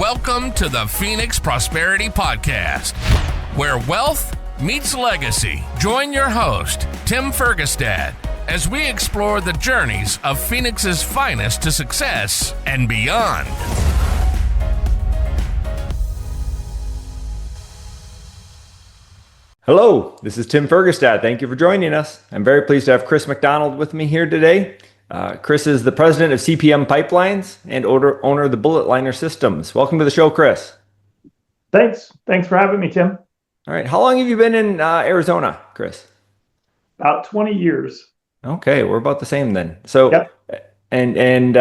Welcome to the Phoenix Prosperity Podcast, where wealth meets legacy. Join your host, Tim Fergestad, as we explore the journeys of Phoenix's finest to success and beyond. Hello, this is Tim Fergestad. Thank you for joining us. I'm very pleased to have Chris MacDonald with me here today. Chris is the president of CPM Pipelines and owner of the Bullet Liner Systems. Welcome to the show, Chris. Thanks for having me, Tim. All right. How long have you been in Arizona, Chris? About 20 years. Okay, we're about the same then. So, yep. and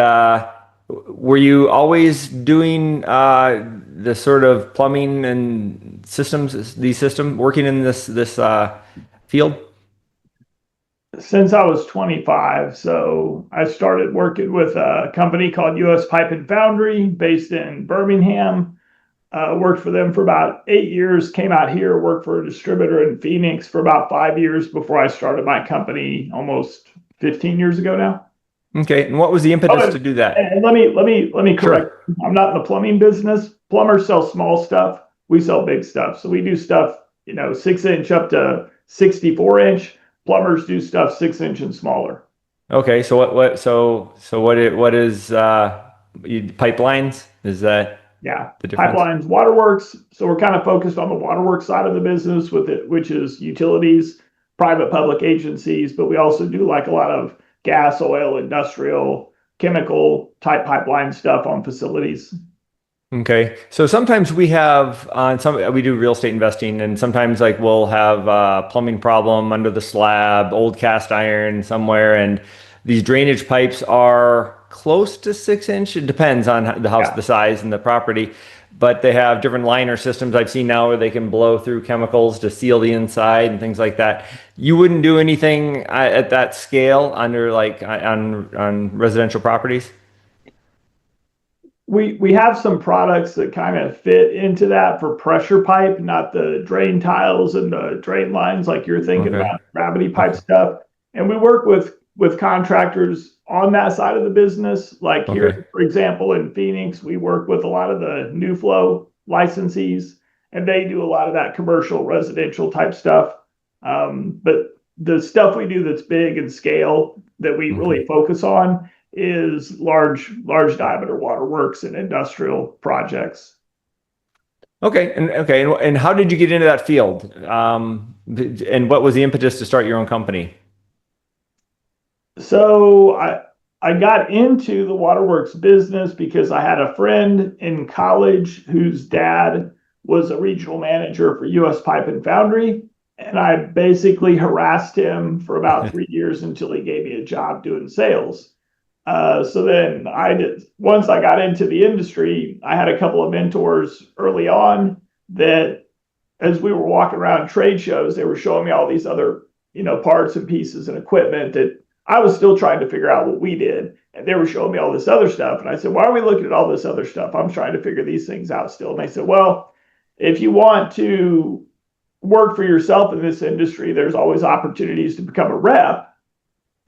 were you always doing the sort of plumbing and working in this field? Since I was 25, so I started working with a company called U.S. Pipe and Foundry based in Birmingham. Worked for them for about 8 years, came out here, worked for a distributor in Phoenix for about 5 years before I started my company almost 15 years ago now. Okay, and what was the impetus to do that? And let me correct. Sure. I'm not in the plumbing business. Plumbers sell small stuff. We sell big stuff. So we do stuff, 6-inch up to 64-inch. Plumbers do stuff 6-inch and smaller. Okay, so what is pipelines? Is that the difference? Pipelines, waterworks. So we're kind of focused on the waterworks side of the business with it, which is utilities, private public agencies, but we also do like a lot of gas, oil, industrial, chemical type pipeline stuff on facilities. Okay. So sometimes we do real estate investing, and sometimes we'll have a plumbing problem under the slab, old cast iron somewhere, and these drainage pipes are close to 6-inch. It depends on the house, the size and the property, but they have different liner systems I've seen now where they can blow through chemicals to seal the inside and things like that. You wouldn't do anything at that scale under on residential properties? We have some products that kind of fit into that for pressure pipe, not the drain tiles and the drain lines like you're thinking about, gravity pipe stuff. And we work with contractors on that side of the business. Like here, for example, in Phoenix, we work with a lot of the New Flow licensees, and they do a lot of that commercial, residential type stuff. But the stuff we do that's big and scale that we really focus on is large diameter waterworks and industrial projects. And how did you get into that field? And what was the impetus to start your own company? So I got into the waterworks business because I had a friend in college whose dad was a regional manager for U.S. Pipe and Foundry, and I basically harassed him for about 3 years until he gave me a job doing sales. So then once I got into the industry, I had a couple of mentors early on that as we were walking around trade shows, they were showing me all these other, parts and pieces and equipment that I was still trying to figure out what we did. And they were showing me all this other stuff. And I said, why are we looking at all this other stuff? I'm trying to figure these things out still. And they said, well, if you want to work for yourself in this industry, there's always opportunities to become a rep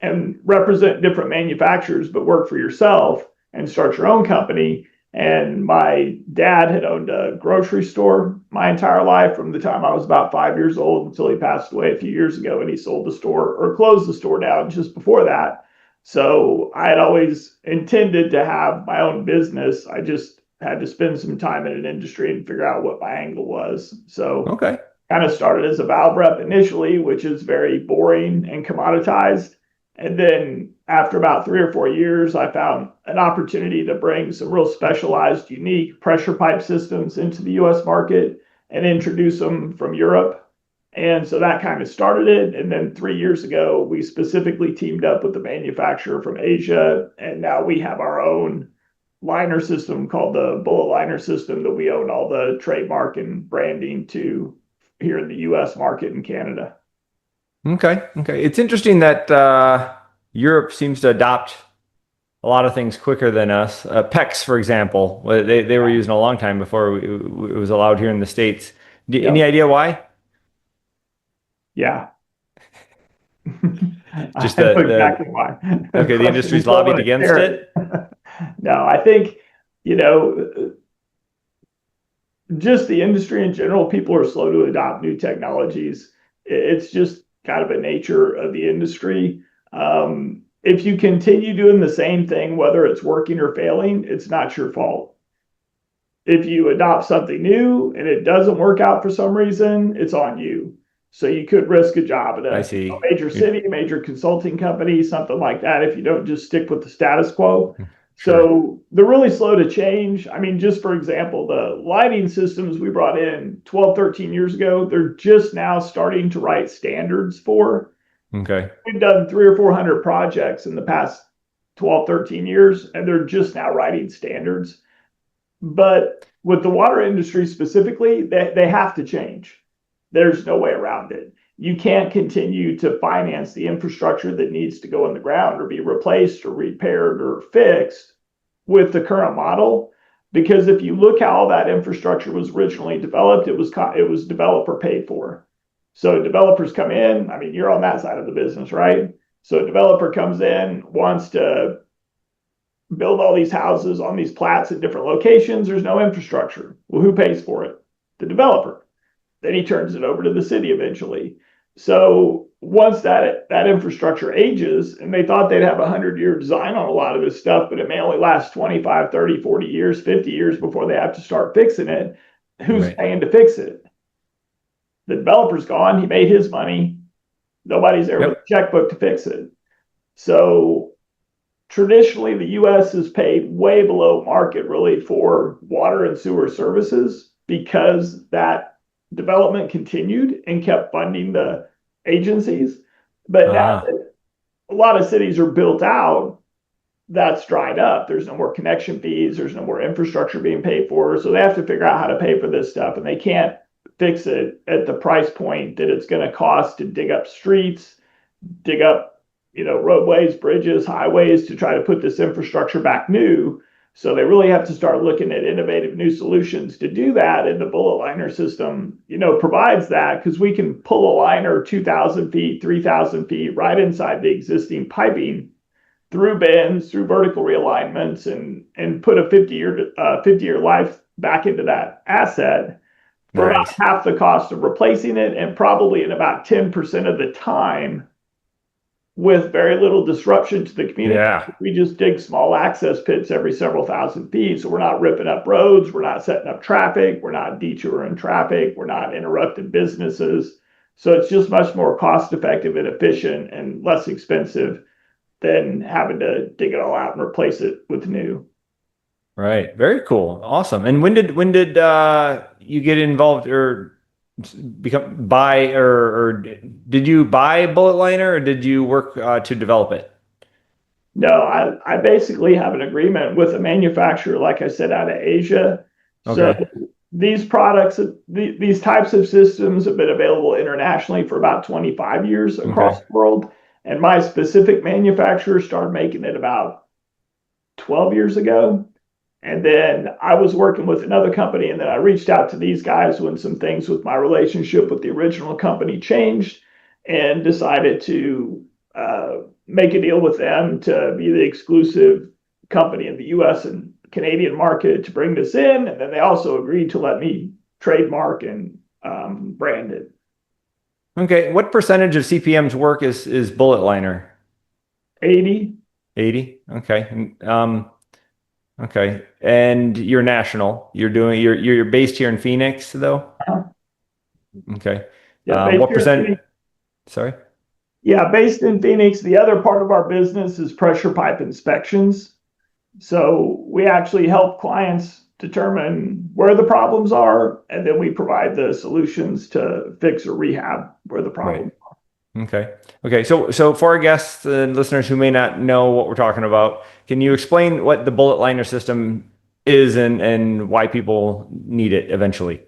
and represent different manufacturers, but work for yourself and start your own company. And my dad had owned a grocery store my entire life from the time I was about 5 years old until he passed away a few years ago, and he sold the store or closed the store down just before that. So I had always intended to have my own business. I just had to spend some time in an industry and figure out what my angle was. So kind of started as a valve rep initially, which is very boring and commoditized. And then after about 3 or 4 years, I found an opportunity to bring some real specialized, unique pressure pipe systems into the U.S. market and introduce them from Europe. And so that kind of started it. And then 3 years ago, we specifically teamed up with the manufacturer from Asia. And now we have our own liner system called the Bullet Liner System that we own all the trademark and branding to here in the U.S. market and Canada. Okay. It's interesting that Europe seems to adopt a lot of things quicker than us. PEX, for example, they were using a long time before it was allowed here in the States. Any idea why? Yeah. Just I know exactly why. Okay, the industry's lobbied against it? No, I think, just the industry in general, people are slow to adopt new technologies. It's just kind of a nature of the industry. If you continue doing the same thing, whether it's working or failing, it's not your fault. If you adopt something new and it doesn't work out for some reason, it's on you. So you could risk a job at I a see. major city, a major consulting company, something like that, if you don't just stick with the status quo. Sure. So they're really slow to change. I mean, just for example, the lighting systems we brought in 12, 13 years ago, they're just now starting to write standards for. Okay. We've done 300 or 400 projects in the past 12, 13 years, and they're just now writing standards. But with the water industry specifically, they have to change. There's no way around it. You can't continue to finance the infrastructure that needs to go in the ground or be replaced or repaired or fixed with the current model. Because if you look how all that infrastructure was originally developed, it was developer paid for. So developers come in. I mean, you're on that side of the business, right? So a developer comes in, wants to build all these houses on these plats at different locations. There's no infrastructure. Well, who pays for it? The developer. Then he turns it over to the city eventually. So once that infrastructure ages, and they thought they'd have a 100-year design on a lot of this stuff, but it may only last 25, 30, 40 years, 50 years before they have to start fixing it. Who's paying to fix it? The developer's gone. He made his money. Nobody's there with a checkbook to fix it. So traditionally, the U.S. has paid way below market really for water and sewer services because that development continued and kept funding the agencies. But now that a lot of cities are built out, that's dried up. There's no more connection fees. There's no more infrastructure being paid for. So they have to figure out how to pay for this stuff, and they can't fix it at the price point that it's going to cost to dig up streets, dig up, roadways, bridges, highways to try to put this infrastructure back new. So they really have to start looking at innovative new solutions to do that. And the bullet liner system, provides that because we can pull a liner 2,000 feet, 3,000 feet right inside the existing piping through bends, through vertical realignments, and put a 50-year life back into that asset for about half the cost of replacing it, and probably in about 10% of the time with very little disruption to the community. Yeah. We just dig small access pits every several thousand feet. So we're not ripping up roads. We're not setting up traffic. We're not detouring traffic. We're not interrupting businesses. So it's just much more cost effective and efficient and less expensive than having to dig it all out and replace it with new. Right. Very cool. Awesome. And when did you get involved or or did you buy Bullet Liner, or did you work to develop it? No, I basically have an agreement with a manufacturer, like I said, out of Asia. Okay. So these products, these types of systems have been available internationally for about 25 years across the world. And my specific manufacturer started making it about 12 years ago. And then I was working with another company, and then I reached out to these guys when some things with my relationship with the original company changed, and decided to make a deal with them to be the exclusive company in the U.S. and Canadian market to bring this in. And then they also agreed to let me trademark and brand it. Okay. What percentage of CPM's work is Bullet Liner? 80. 80. Okay. Okay. And you're national. You're based here in Phoenix, though? Okay. Yeah, what percent? Sorry? Yeah, based in Phoenix. The other part of our business is pressure pipe inspections. So we actually help clients determine where the problems are, and then we provide the solutions to fix or rehab where the problems are. Okay. So for our guests and listeners who may not know what we're talking about, can you explain what the Bullet Liner system is and why people need it eventually?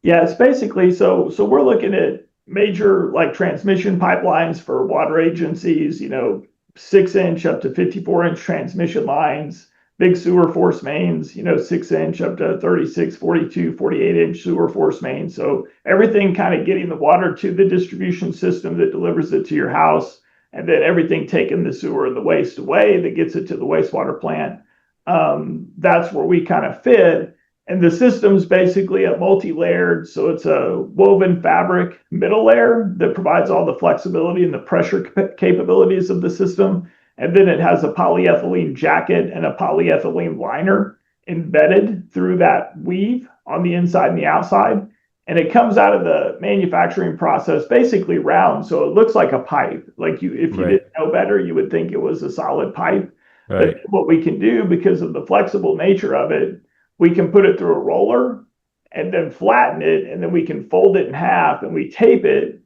Yeah, it's basically so we're looking at major like transmission pipelines for water agencies, 6-inch up to 54-inch transmission lines, big sewer force mains, 6-inch up to 36, 42, 48-inch sewer force mains. So everything kind of getting the water to the distribution system that delivers it to your house, and then everything taking the sewer and the waste away that gets it to the wastewater plant. That's where we kind of fit. And the system's basically a multi-layered, so it's a woven fabric middle layer that provides all the flexibility and the pressure capabilities of the system. And then it has a polyethylene jacket and a polyethylene liner embedded through that weave on the inside and the outside. And it comes out of the manufacturing process basically round, so it looks like a pipe. Like if you didn't know better, you would think it was a solid pipe. But what we can do, because of the flexible nature of it, we can put it through a roller and then flatten it, and then we can fold it in half and we tape it.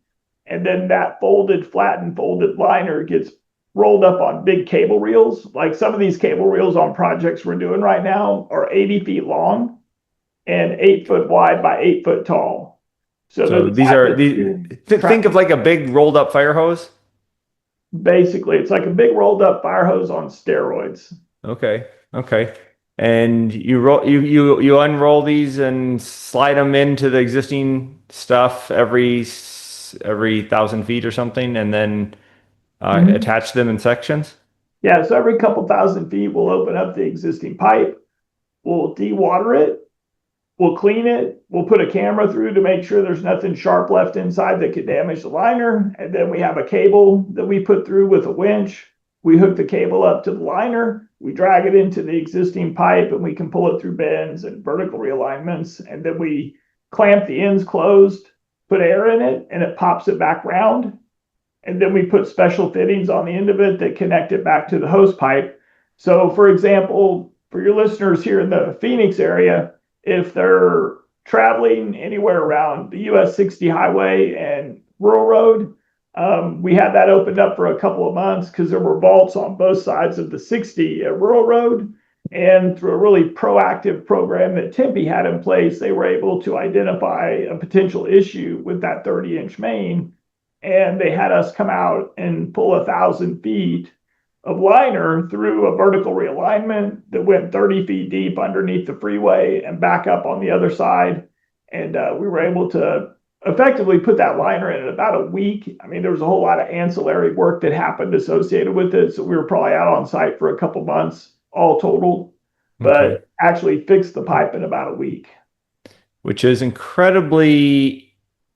And then that flattened, folded liner gets rolled up on big cable reels. Like some of these cable reels on projects we're doing right now are 80 feet long and 8 foot wide by 8 foot tall. So think of like a big rolled up fire hose. Basically, it's like a big rolled up fire hose on steroids. Okay. And you unroll these and slide them into the existing stuff every 1,000 feet or something, and then attach them in sections. Yeah, so every couple thousand feet, we'll open up the existing pipe, we'll dewater it, we'll clean it, we'll put a camera through to make sure there's nothing sharp left inside that could damage the liner, and then we have a cable that we put through with a winch. We hook the cable up to the liner, we drag it into the existing pipe, and we can pull it through bends and vertical realignments, and then we clamp the ends closed, put air in it, and it pops it back round. And then we put special fittings on the end of it that connect it back to the hose pipe. So for example, for your listeners here in the Phoenix area, if they're traveling anywhere around the US 60 highway and rural road, we had that opened up for a couple of months because there were vaults on both sides of the 60 at rural road. And through a really proactive program that Tempe had in place, they were able to identify a potential issue with that 30-inch main. And they had us come out and pull 1,000 feet of liner through a vertical realignment that went 30 feet deep underneath the freeway and back up on the other side. And we were able to effectively put that liner in about a week. I mean, there was a whole lot of ancillary work that happened associated with it. So we were probably out on site for a couple months, all total, but actually fixed the pipe in about a week. Which is incredibly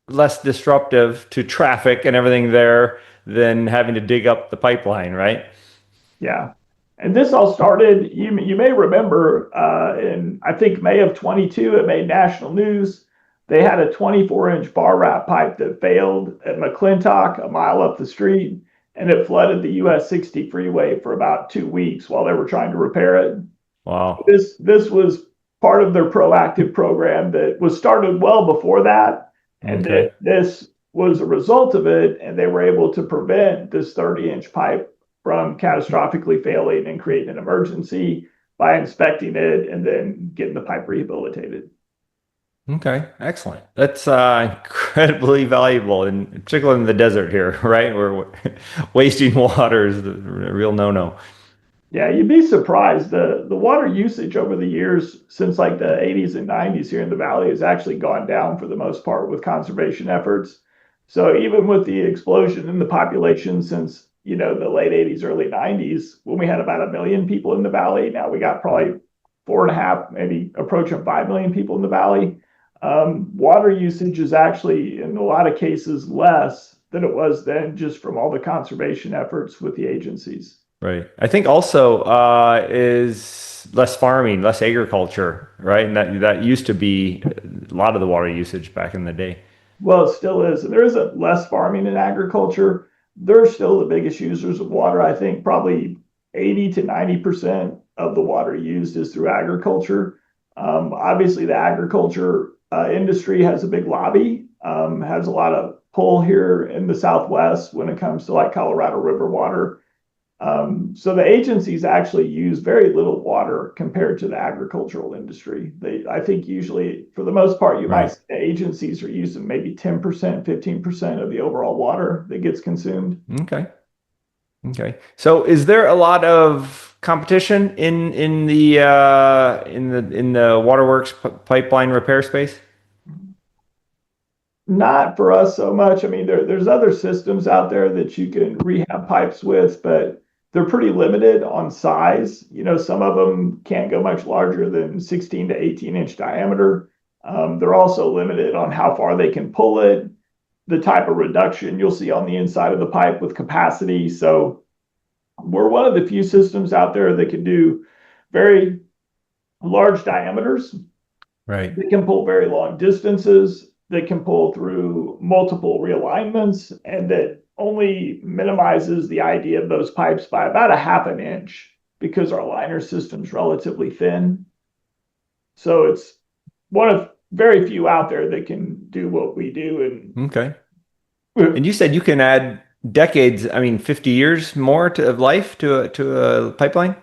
less disruptive to traffic and everything there than having to dig up the pipeline, right? Yeah. And this all started, you may remember, in, I think, May of 22, it made national news. They had a 24-inch bar wrap pipe that failed at McClintock, a mile up the street, and it flooded the US 60 freeway for about 2 weeks while they were trying to repair it. Wow. This was part of their proactive program that was started well before that. And this was a result of it, and they were able to prevent this 30-inch pipe from catastrophically failing and creating an emergency by inspecting it and then getting the pipe rehabilitated. Okay, excellent. That's incredibly valuable, and particularly in the desert here, right? Where wasting water is the real no-no. Yeah, you'd be surprised. The water usage over the years since like the 80s and 90s here in the valley has actually gone down for the most part with conservation efforts. So even with the explosion in the population since, the late 80s, early 90s, when we had about 1 million people in the valley, now we got probably 4.5, maybe approaching 5 million people in the valley. Water usage is actually in a lot of cases less than it was then, just from all the conservation efforts with the agencies. Right. I think also is less farming, less agriculture, right? And that used to be a lot of the water usage back in the day. Well, it still is. And there isn't less farming in agriculture. They're still the biggest users of water. I think probably 80 to 90% of the water used is through agriculture. Obviously, the agriculture industry has a big lobby, has a lot of pull here in the Southwest when it comes to like Colorado River water. So the agencies actually use very little water compared to the agricultural industry. I think usually, for the most part, you might say the agencies are using maybe 10%, 15% of the overall water that gets consumed. Okay. So is there a lot of competition in the waterworks pipeline repair space? Not for us so much. I mean, there's other systems out there that you can rehab pipes with, but they're pretty limited on size. Some of them can't go much larger than 16 to 18-inch diameter. They're also limited on how far they can pull it, the type of reduction you'll see on the inside of the pipe with capacity. So we're one of the few systems out there that can do very large diameters. Right. They can pull very long distances. They can pull through multiple realignments, and that only minimizes the idea of those pipes by about a half an inch because our liner system's relatively thin. So it's one of very few out there that can do what we do. Okay. And you said you can add decades, 50 years more of life to a pipeline?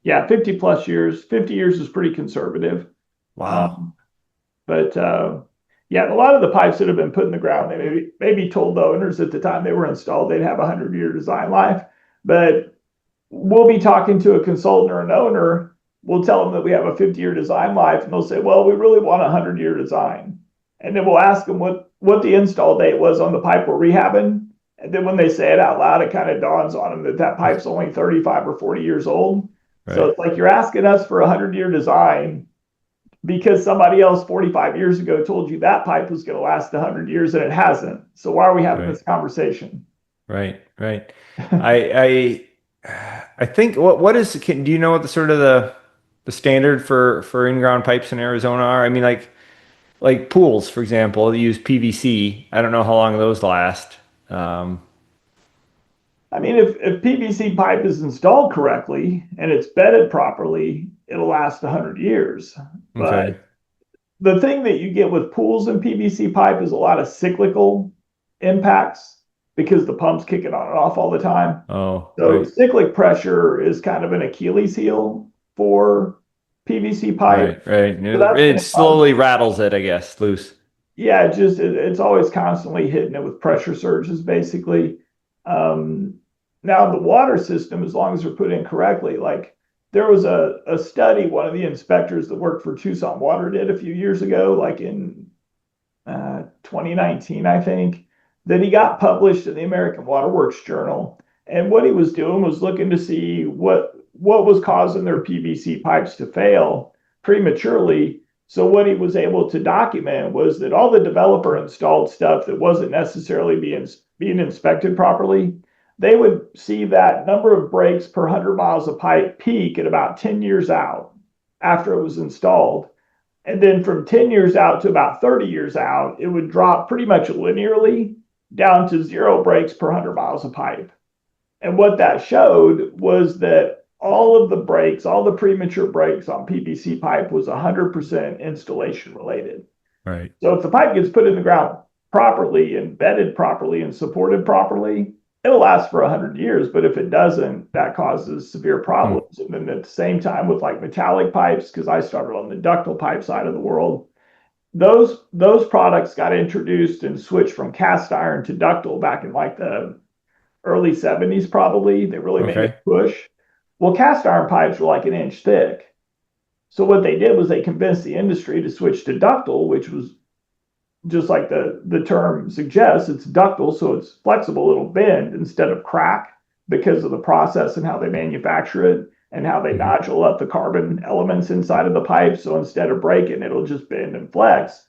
Yeah, 50 plus years. 50 years is pretty conservative. Wow. But yeah, a lot of the pipes that have been put in the ground, they maybe told the owners at the time they were installed they'd have a 100-year design life. But we'll be talking to a consultant or an owner. We'll tell them that we have a 50-year design life, and they'll say, well, we really want a 100-year design. And then we'll ask them what the install date was on the pipe we're rehabbing. And then when they say it out loud, it kind of dawns on them that that pipe's only 35 or 40 years old. Right. So it's like you're asking us for a 100-year design because somebody else 45 years ago told you that pipe was going to last 100 years and it hasn't. So why are we having this conversation? Right. I think do you know what the sort of the standard for in-ground pipes in Arizona are? I mean, like pools, for example, they use PVC. I don't know how long those last. If PVC pipe is installed correctly and it's bedded properly, it'll last 100 years. But the thing that you get with pools and PVC pipe is a lot of cyclical impacts because the pump's kicking on and off all the time. So cyclic pressure is kind of an Achilles heel for PVC pipe. Right. So it slowly rattles it, I guess, loose. Yeah, it's always constantly hitting it with pressure surges, basically. Now the water system, as long as they're put in correctly, like there was a study one of the inspectors that worked for Tucson Water did a few years ago, like in 2019, I think, that he got published in the American Water Works Journal. And what he was doing was looking to see what was causing their PVC pipes to fail prematurely. So what he was able to document was that all the developer installed stuff that wasn't necessarily being inspected properly, they would see that number of breaks per 100 miles of pipe peak at about 10 years out after it was installed. And then from 10 years out to about 30 years out, it would drop pretty much linearly down to 0 breaks per 100 miles of pipe. And what that showed was that all of the breaks, all the premature breaks on PVC pipe was 100% installation related. Right. So if the pipe gets put in the ground properly and bedded properly and supported properly, it'll last for 100 years. But if it doesn't, that causes severe problems. And then at the same time with like metallic pipes, because I started on the ductile pipe side of the world, those products got introduced and switched from cast iron to ductile back in like the early 70s probably. They really made a push. Well, cast iron pipes were like an inch thick. So what they did was they convinced the industry to switch to ductile, which was just like the term suggests, it's ductile, so it's flexible, it'll bend instead of crack because of the process and how they manufacture it and how they nodule up the carbon elements inside of the pipe. So instead of breaking, it'll just bend and flex.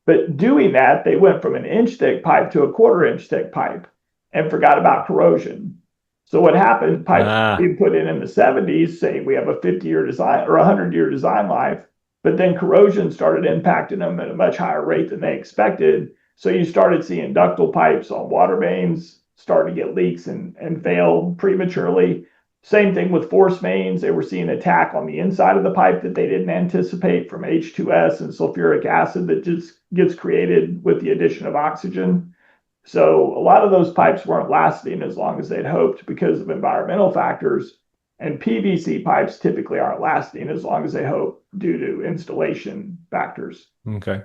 But doing that, they went from an inch thick pipe to a 1/4 inch thick pipe and forgot about corrosion. So what happened, pipes being put in the 70s, saying we have a 50-year design or 100-year design life, but then corrosion started impacting them at a much higher rate than they expected. So you started seeing ductile pipes on water mains start to get leaks and fail prematurely. Same thing with force mains. They were seeing attack on the inside of the pipe that they didn't anticipate from H2S and sulfuric acid that just gets created with the addition of oxygen. So a lot of those pipes weren't lasting as long as they'd hoped because of environmental factors. And PVC pipes typically aren't lasting as long as they hope due to installation factors. Okay.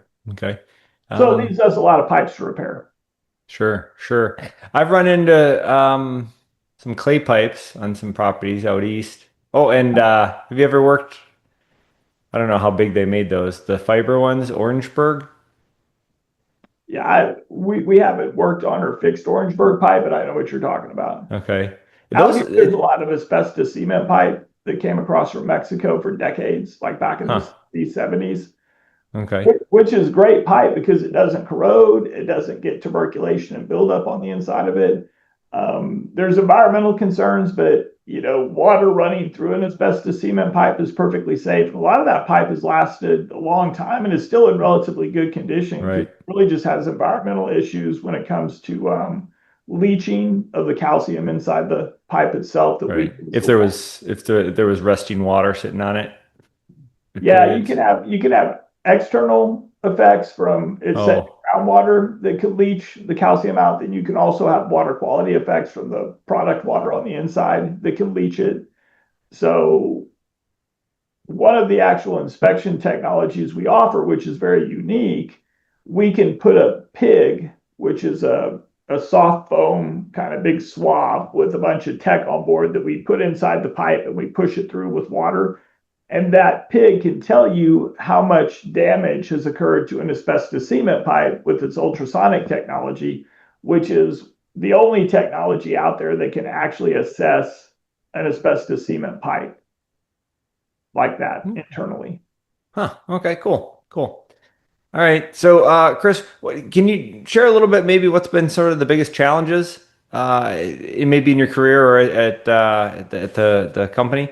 So it leaves us a lot of pipes to repair. Sure. I've run into some clay pipes on some properties out east. Oh, and have you ever worked, I don't know how big they made those, the fiber ones, Orangeburg? Yeah, we haven't worked on or fixed Orangeburg pipe, but I know what you're talking about. Okay. Out here, there's a lot of asbestos cement pipe that came across from Mexico for decades, like back in the 70s. Okay. Which is great pipe because it doesn't corrode, it doesn't get tuberculation and buildup on the inside of it. There's environmental concerns, but water running through an asbestos cement pipe is perfectly safe. A lot of that pipe has lasted a long time and is still in relatively good condition. Right. It really just has environmental issues when it comes to leaching of the calcium inside the pipe itself. Right. If there was resting water sitting on it. Yeah, you can have external effects from groundwater that could leach the calcium out. Then you can also have water quality effects from the product water on the inside that can leach it. So one of the actual inspection technologies we offer, which is very unique, we can put a pig, which is a soft foam kind of big swab with a bunch of tech on board that we put inside the pipe and we push it through with water. And that pig can tell you how much damage has occurred to an asbestos cement pipe with its ultrasonic technology, which is the only technology out there that can actually assess an asbestos cement pipe like that internally. Huh. Okay, cool. All right. So, Chris, can you share a little bit maybe what's been sort of the biggest challenges maybe in your career or at the company?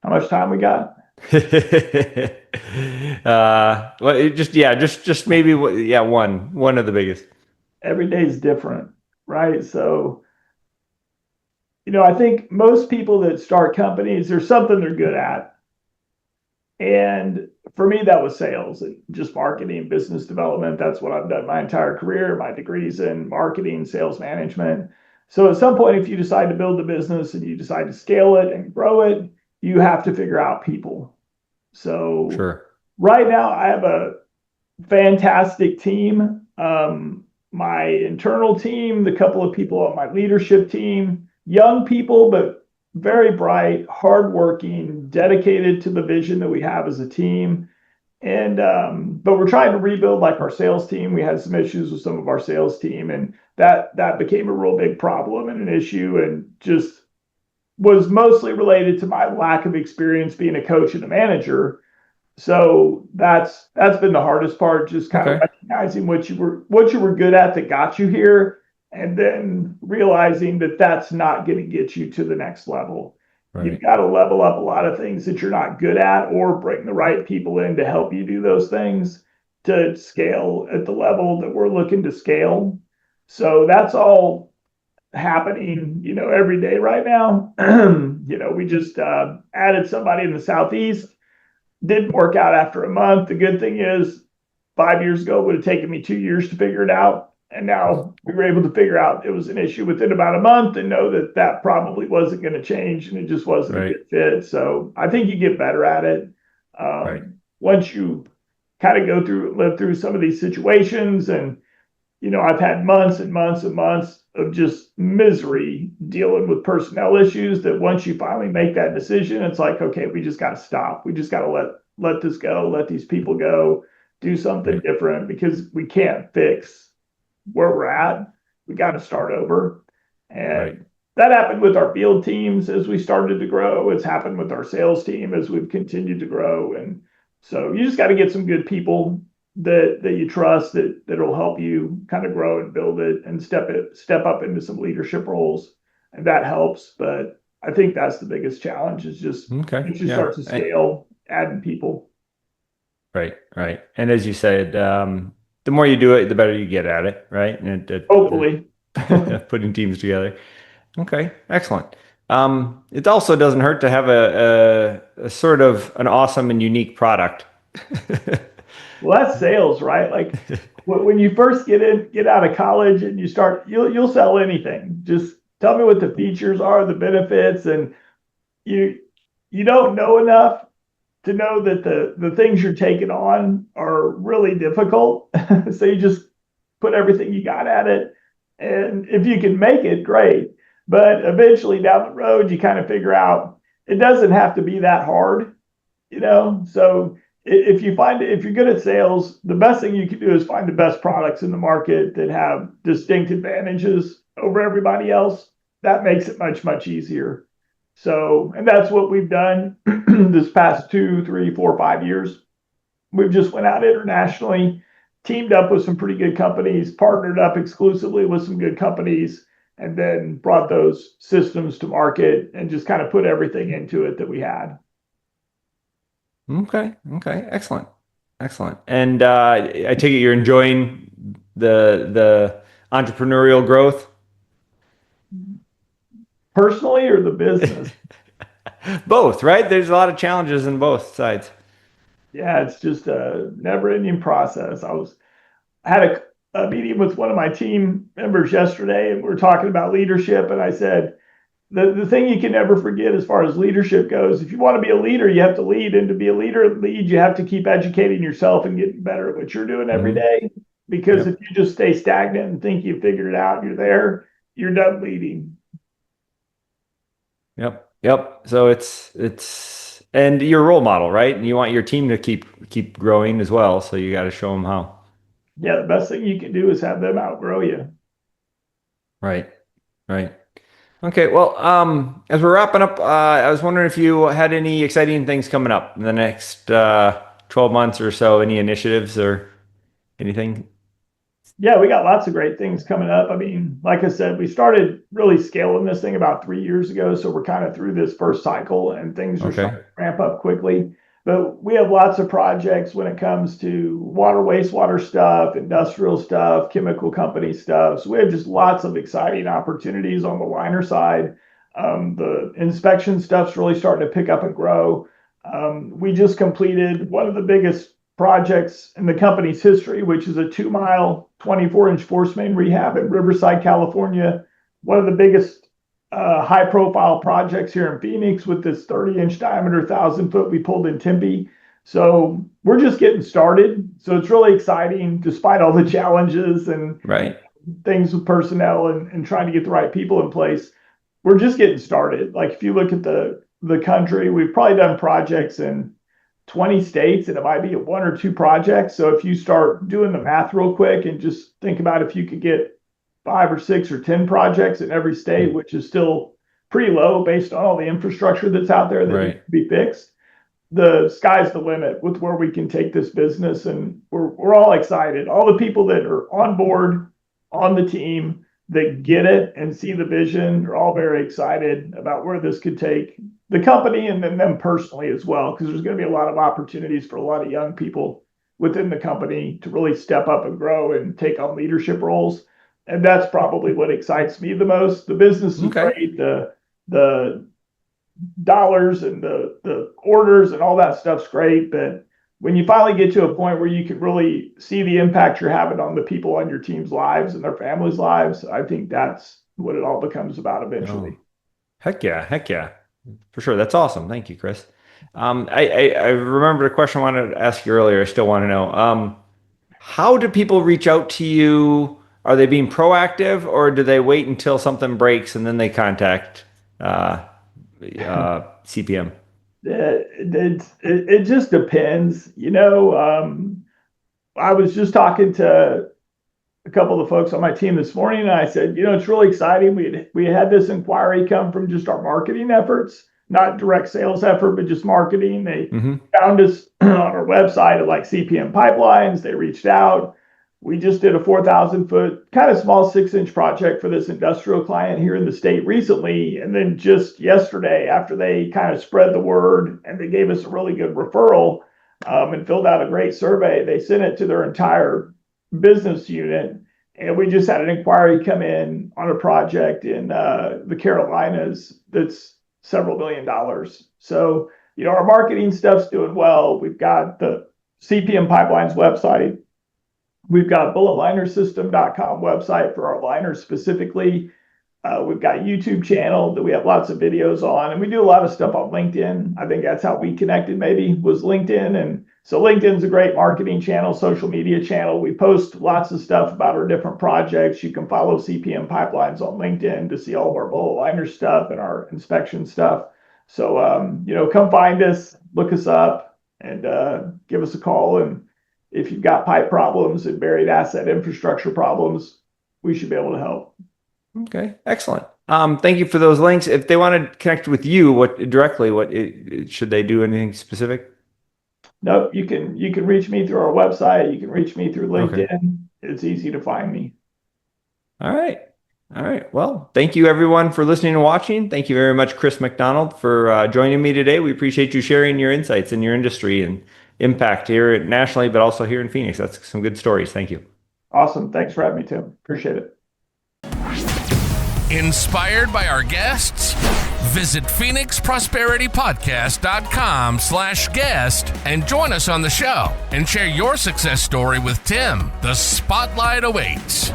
How much time we got? Well, just maybe one of the biggest. Every day is different, right? So, I think most people that start companies, there's something they're good at. And for me, that was sales and just marketing, business development. That's what I've done my entire career. My degree's in marketing, sales management. So at some point, if you decide to build a business and you decide to scale it and grow it, you have to figure out people. So sure. Right now, I have a fantastic team. My internal team, the couple of people on my leadership team, young people, but very bright, hardworking, dedicated to the vision that we have as a team. And but we're trying to rebuild like our sales team. We had some issues with some of our sales team, and that became a real big problem and an issue, and just was mostly related to my lack of experience being a coach and a manager. So that's been the hardest part, just kind of recognizing what you were good at that got you here, and then realizing that that's not going to get you to the next level. Right. You've got to level up a lot of things that you're not good at, or bring the right people in to help you do those things to scale at the level that we're looking to scale. So that's all happening, every day right now. We just added somebody in the Southeast. Didn't work out after a month. The good thing is 5 years ago, it would have taken me 2 years to figure it out. And now we were able to figure out it was an issue within about a month and know that probably wasn't going to change, and it just wasn't a good fit. So I think you get better at it. Once you kind of live through some of these situations, and I've had months and months and months of just misery dealing with personnel issues, that once you finally make that decision, it's like, okay, we just got to stop. We just got to let this go, let these people go, do something different, because we can't fix where we're at. We got to start over. And that happened with our field teams as we started to grow. It's happened with our sales team as we've continued to grow. And so you just got to get some good people that you trust, that'll help you kind of grow and build it and step up into some leadership roles, and that helps. But I think that's the biggest challenge, is just once you start to scale, adding people. Right. And as you said, the more you do it, the better you get at it, right? And hopefully putting teams together. Okay, excellent. It also doesn't hurt to have a sort of an awesome and unique product. Well, that's sales, right? Like when you first get out of college and you start, you'll sell anything. Just tell me what the features are, the benefits, and you don't know enough to know that the things you're taking on are really difficult. So you just put everything you got at it, and if you can make it, great. But eventually down the road, you kind of figure out it doesn't have to be that hard, So if you're good at sales, the best thing you can do is find the best products in the market that have distinct advantages over everybody else, that makes it much, much easier. So, and that's what we've done this past 2, 3, 4, 5 years. We've just went out internationally, teamed up with some pretty good companies, partnered up exclusively with some good companies, and then brought those systems to market and just kind of put everything into it that we had. Okay. Okay. Excellent. Excellent. And I take it you're enjoying the entrepreneurial growth? Personally or the business? Both, right? There's a lot of challenges in both sides. Yeah, it's just a never-ending process. I had a meeting with one of my team members yesterday, and we are talking about leadership. And I said, the thing you can never forget as far as leadership goes, if you want to be a leader, you have to lead. And to be a leader, lead, you have to keep educating yourself and getting better at what you're doing every day. Because if you just stay stagnant and think you figured it out, you're there, you're done leading. Yep. Yep. So and you're a role model, right? And you want your team to keep growing as well. So you got to show them how. Yeah, the best thing you can do is have them outgrow you. Right. Right. Okay. Well, as we're wrapping up, I was wondering if you had any exciting things coming up in the next 12 months or so, any initiatives or anything? Yeah, we got lots of great things coming up. I mean, like I said, we started really scaling this thing about 3 years ago. So we're kind of through this first cycle and things are starting Okay. to ramp up quickly. But we have lots of projects when it comes to water, wastewater stuff, industrial stuff, chemical company stuff. So we have just lots of exciting opportunities on the liner side. The inspection stuff's really starting to pick up and grow. We just completed one of the biggest projects in the company's history, which is a 2-mile, 24-inch force main rehab in Riverside, California. One of the biggest high-profile projects here in Phoenix with this 30-inch diameter, 1,000-foot we pulled in Tempe. So we're just getting started. So it's really exciting, despite all the challenges and Right. things with personnel and trying to get the right people in place. We're just getting started. Like if you look at the country, we've probably done projects in 20 states and it might be 1 or 2 projects. So if you start doing the math real quick and just think about if you could get 5 or 6 or 10 projects in every state, which is still pretty low based on all the infrastructure that's out there that needs to be fixed, the sky's the limit with where we can take this business. And we're all excited. All the people that are on board, on the team, that get it and see the vision are all very excited about where this could take the company and then them personally as well, because there's going to be a lot of opportunities for a lot of young people within the company to really step up and grow and take on leadership roles. And that's probably what excites me the most. The business is great. The dollars and the orders and all that stuff's great. But when you finally get to a point where you can really see the impact you're having on the people on your team's lives and their families' lives, I think that's what it all becomes about eventually. Oh, heck yeah. Heck yeah. For sure. That's awesome. Thank you, Chris. I remember a question I wanted to ask you earlier. I still want to know. How do people reach out to you? Are they being proactive or do they wait until something breaks and then they contact CPM? It just depends. I was just talking to a couple of the folks on my team this morning, and I said, it's really exciting. We had this inquiry come from just our marketing efforts, not direct sales effort, but just marketing. They found us on our website at like CPM Pipelines. They reached out. We just did a 4,000-foot kind of small 6-inch project for this industrial client here in the state recently. And then just yesterday, after they kind of spread the word and they gave us a really good referral and filled out a great survey, they sent it to their entire business unit. And we just had an inquiry come in on a project in the Carolinas that's several $1,000,000. So, our marketing stuff's doing well. We've got the CPM Pipelines website. We've got bulletlinersystem.com website for our liners specifically. We've got YouTube channel that we have lots of videos on, and we do a lot of stuff on LinkedIn. I think that's how we connected maybe was LinkedIn. And so LinkedIn's a great marketing channel, social media channel. We post lots of stuff about our different projects. You can follow CPM Pipelines on LinkedIn to see all of our bullet liner stuff and our inspection stuff. So, come find us, look us up, and give us a call. And if you've got pipe problems and buried asset infrastructure problems, we should be able to help. Okay, excellent. Thank you for those links. If they want to connect with you, should they do anything specific? No, you can reach me through our website. You can reach me through LinkedIn. Okay. It's easy to find me. All right. All right. Well, thank you everyone for listening and watching. Thank you very much, Chris MacDonald, for joining me today. We appreciate you sharing your insights in your industry and impact here nationally, but also here in Phoenix. That's some good stories. Thank you. Awesome. Thanks for having me, Tim. Appreciate it. Inspired by our guests? Visit phoenixprosperitypodcast.com/guest and join us on the show and share your success story with Tim. The spotlight awaits.